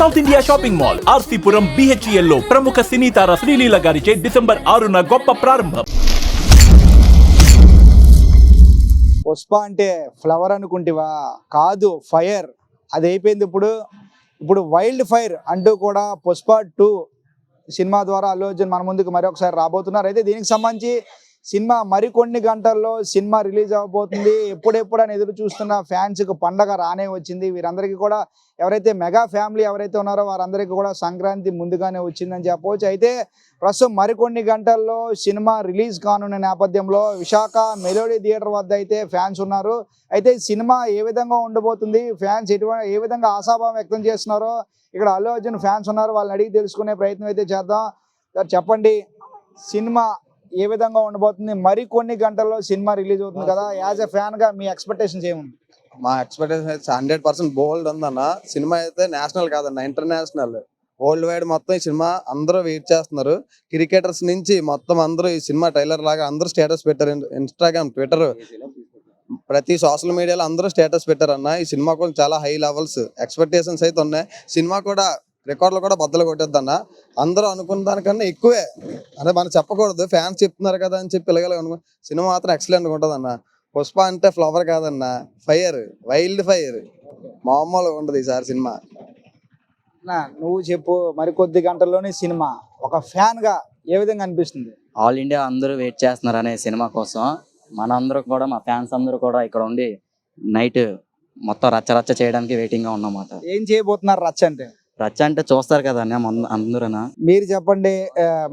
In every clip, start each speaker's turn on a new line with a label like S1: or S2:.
S1: South India shopping mall RC Puram BHEL లో ప్రముఖ సినీ తార శ్రీలీల గారిచే డిసెంబర్ 6న గొప్ప ప్రారంభం.
S2: పుష్ప అంటే ఫ్లవర్ అనుకుంటివా? కాదు, ఫైర్. అది అయిపోయింది. ఇప్పుడు వైల్డ్ ఫైర్ అంటూ కూడా పుష్ప 2 సినిమా ద్వారా అల్లు అర్జున్ మన ముందుకు మరొకసారి రాబోతున్నారు. అయితే దీనికి సంబంధించి సినిమా మరికొన్ని గంటల్లో సినిమా రిలీజ్ అవబోతుంది. ఎప్పుడెప్పుడు అని ఎదురు చూస్తున్న ఫ్యాన్స్కి పండగ రానే వచ్చింది. వీరందరికీ కూడా ఎవరైతే మెగా ఫ్యామిలీ ఎవరైతే ఉన్నారో వారందరికీ కూడా సంక్రాంతి ముందుగానే వచ్చిందని చెప్పవచ్చు. అయితే ప్రస్తుతం మరికొన్ని గంటల్లో సినిమా రిలీజ్ కానున్న నేపథ్యంలో విశాఖ మెలోడీ థియేటర్ వద్ద అయితే ఫ్యాన్స్ ఉన్నారు. అయితే సినిమా ఏ విధంగా ఉండబోతుంది, ఫ్యాన్స్ ఏ విధంగా ఆశాభావం వ్యక్తం చేస్తున్నారో ఇక్కడ అల్లు అర్జున్ ఫ్యాన్స్ ఉన్నారు, వాళ్ళని అడిగి తెలుసుకునే ప్రయత్నం అయితే చేద్దాం. సార్ చెప్పండి, సినిమా ఏ విధంగా ఉండబోతుంది? మరికొన్ని గంటల్లో సినిమా రిలీజ్ అవుతుంది కదా, యాజ్ ఎ ఫ్యాన్ గా మీ ఎక్స్పెక్టేషన్స్ ఏముంది?
S3: మా ఎక్స్పెక్టేషన్ అయితే 100% బోల్డ్ ఉందన్న. సినిమా అయితే నేషనల్ కాదన్న, ఇంటర్నేషనల్, వరల్డ్ వైడ్ మొత్తం ఈ సినిమా అందరూ వెయిట్ చేస్తున్నారు. క్రికెటర్స్ నుంచి మొత్తం అందరూ ఈ సినిమా ట్రైలర్ లాగా అందరూ స్టేటస్ పెట్టారు. ఇన్స్టాగ్రామ్, ట్విట్టర్, ప్రతి సోషల్ మీడియాలో అందరూ స్టేటస్ పెట్టారు అన్న. ఈ సినిమా కూడా చాలా హై లెవెల్స్ ఎక్స్పెక్టేషన్స్ అయితే ఉన్నాయి. సినిమా కూడా రికార్డులు కూడా బద్దలు కొట్టేద్దన్న. అందరూ అనుకున్న దానికన్నా ఎక్కువే అంటే మనం చెప్పకూడదు, ఫ్యాన్స్ చెప్తున్నారు కదా అని చెప్పి పిల్లలు అనుకో. సినిమా మాత్రం ఎక్సలెంట్ ఉంటుంది అన్న. పుష్ప అంటే ఫ్లవర్ కాదన్న, ఫైర్, వైల్డ్ ఫైర్, మామూలుగా ఉండదు ఈసారి సినిమా.
S2: నువ్వు చెప్పు, మరికొద్ది గంటల్లోనే సినిమా ఒక ఫ్యాన్ గా ఏ విధంగా అనిపిస్తుంది?
S4: ఆల్ ఇండియా అందరూ వెయిట్ చేస్తున్నారు అనే సినిమా కోసం. మనందరూ కూడా, మా ఫ్యాన్స్ అందరూ కూడా ఇక్కడ ఉండి నైట్ మొత్తం రచ్చ చేయడానికి వెయిటింగ్ గా ఉన్నమాట.
S2: ఏం చేయబోతున్నారు రచ్చ అంటే?
S4: రచ్చ అంటే చూస్తారు కదా అందరూ.
S2: మీరు చెప్పండి,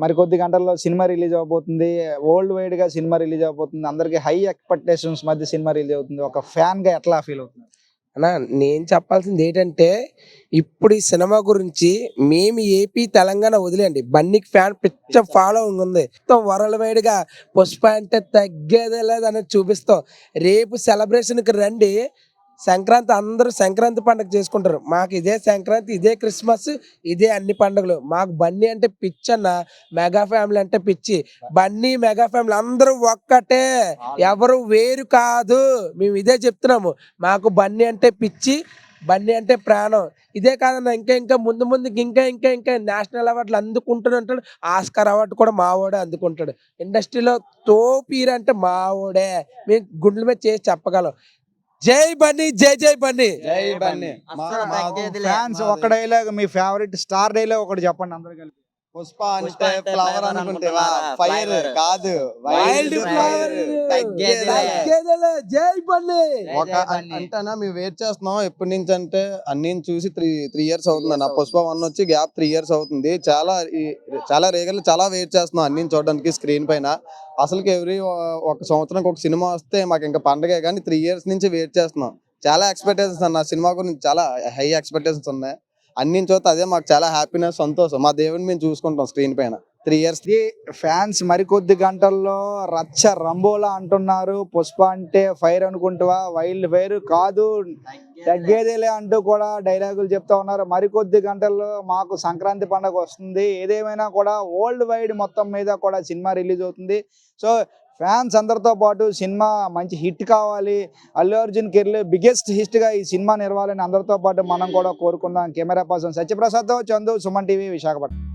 S2: మరికొద్ది గంటల్లో సినిమా రిలీజ్ అవబోతుంది, వరల్డ్ వైడ్ గా సినిమా రిలీజ్ అవబోతుంది, అందరికి హై ఎక్స్పెక్టేషన్స్ మధ్య సినిమా రిలీజ్ అవుతుంది. ఒక ఫ్యాన్ గా ఎట్లా ఫీల్ అవుతుంది
S5: అన్నా? నేను చెప్పాల్సింది ఏంటంటే, ఇప్పుడు ఈ సినిమా గురించి మేము ఏపీ తెలంగాణ వదిలేండి, బన్నీకి ఫ్యాన్ పిచ్చ ఫాలోయింగ్ ఉంది. వరల్డ్ వైడ్ గా పుష్ప అంటే తగ్గేదే లేదు అనేది చూపిస్తాం. రేపు సెలబ్రేషన్కి రండి. సంక్రాంతి అందరూ సంక్రాంతి పండుగ చేసుకుంటారు. మాకు ఇదే సంక్రాంతి, ఇదే క్రిస్మస్, ఇదే అన్ని పండుగలు. మాకు బన్నీ అంటే పిచ్చి అన్న, మెగా ఫ్యామిలీ అంటే పిచ్చి. బన్నీ మెగా ఫ్యామిలీ అందరూ ఒక్కటే, ఎవరు వేరు కాదు. మేము ఇదే చెప్తున్నాము. మాకు బన్నీ అంటే పిచ్చి, బన్నీ అంటే ప్రాణం. ఇదే కాదన్న, ఇంకా ముందుకి ఇంకా నేషనల్ అవార్డులు అందుకుంటూనే. ఆస్కార్ అవార్డు కూడా మావోడే అందుకుంటాడు. ఇండస్ట్రీలో తోపీరు అంటే మావోడే. మేము గుండెల మీద చేసి చెప్పగలం. జై బన్నీ, జై బన్నీ,
S3: జై బన్నీ.
S2: ఫ్యాన్స్ ఒక డైలాగ్, మీ ఫేవరెట్ స్టార్ డైలాగ్ ఒకటి చెప్పండి అందరూ కలిపి.
S3: పుష్ప అంటే ఫ్లవర్ అనుకుంటేవా? ఫైర్ కాదు, వైల్డ్ ఫైర్.
S5: జై బన్నీ.
S3: అంటేనా మేము వెయిట్ చేస్తున్నాం ఎప్పటి నుంచి అంటే, అన్ని చూసి త్రీ ఇయర్స్ అవుతుంది అన్న. పుష్ప 1 వచ్చి గ్యాప్ 3 years అవుతుంది. చాలా రేగలు చాలా వెయిట్ చేస్తున్నాం అన్ని చూడడానికి స్క్రీన్ పైన. అసలుకి ఒక సంవత్సరానికి ఒక సినిమా వస్తే మాకు ఇంకా పండగే, కానీ 3 years నుంచి వెయిట్ చేస్తున్నాం. చాలా ఎక్స్పెక్టేషన్స్ అన్న, సినిమా గురించి చాలా హై ఎక్స్పెక్టేషన్స్ ఉన్నాయి. అన్ని చూస్తే అదే మాకు చాలా హ్యాపీనెస్, సంతోషం. మా దేవుడిని మేము చూసుకుంటాం స్క్రీన్ పైన 3 years.
S2: ఫ్యాన్స్ మరికొద్ది గంటల్లో రచ్చ రంబోలా అంటున్నారు. పుష్ప అంటే ఫైర్ అనుకుంటావా? వైల్డ్ ఫైర్ కాదు, తగ్గేదేలే అంటూ కూడా డైలాగులు చెప్తా ఉన్నారు. మరికొద్ది గంటల్లో మాకు సంక్రాంతి పండుగ వస్తుంది. ఏదేమైనా కూడా వరల్డ్ వైడ్ మొత్తం మీద కూడా సినిమా రిలీజ్ అవుతుంది. సో ఫ్యాన్స్ అందరితో పాటు సినిమా మంచి హిట్ కావాలి, Allu Arjun career biggest hit గా ఈ సినిమా నిర్వాలని అందరితో పాటు మనం కూడా కోరుకుందాం. Camera person Satyaprasad, Chandu, Suman TV, Visakhapatnam.